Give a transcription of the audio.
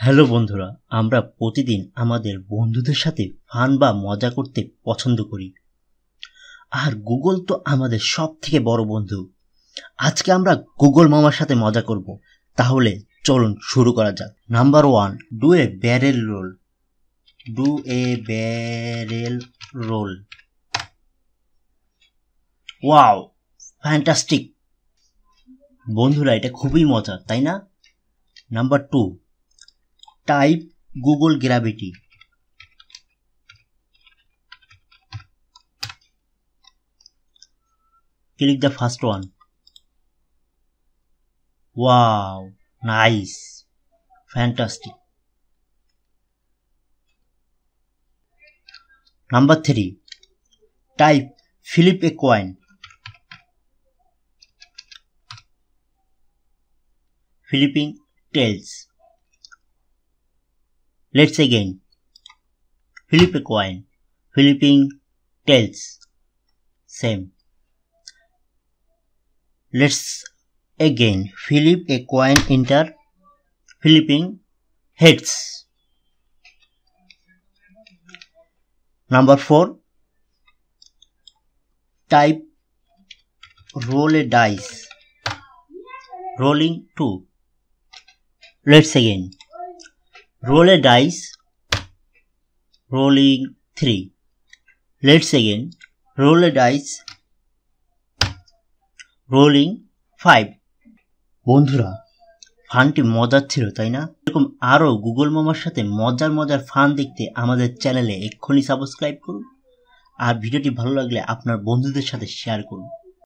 Hello বন্ধুরা, আমরা প্রতিদিন আমাদের বন্ধুদের সাথে ফান বা মজা করতে পছন্দ করি। আর গুগল তো আমাদের সব থেকে বড় বন্ধু। আজকে আমরা গুগল মামার সাথে মজা করব। তাহলে চলুন শুরু করা যাক। Number 1, do a barrel roll. Do a barrel roll. Wow, fantastic. বন্ধুরা, এটা খুবই মজা, তাই না? Number 2, type Google gravity. Click the first one. Wow, nice, fantastic. Number 3, type flip a coin. Flipping tails. Let's again. Flip a coin. Flipping tails. Same. Let's again flip a coin enter flipping heads. Number 4, type roll a dice. Rolling 2. Let's again roll a dice. Rolling 3. Let's again roll a dice. Rolling 5. বন্ধুরা, ফানটি মজার ছিল, তাই না? এরকম আরও Google মামার সাথে মজার ফান দেখতে আমাদের চ্যানেলে এক্ষুনি সাবস্ক্রাইব করুন। আর ভিডিওটি ভালো লাগলে আপনার বন্ধুদের সাথে শেয়ার করুন।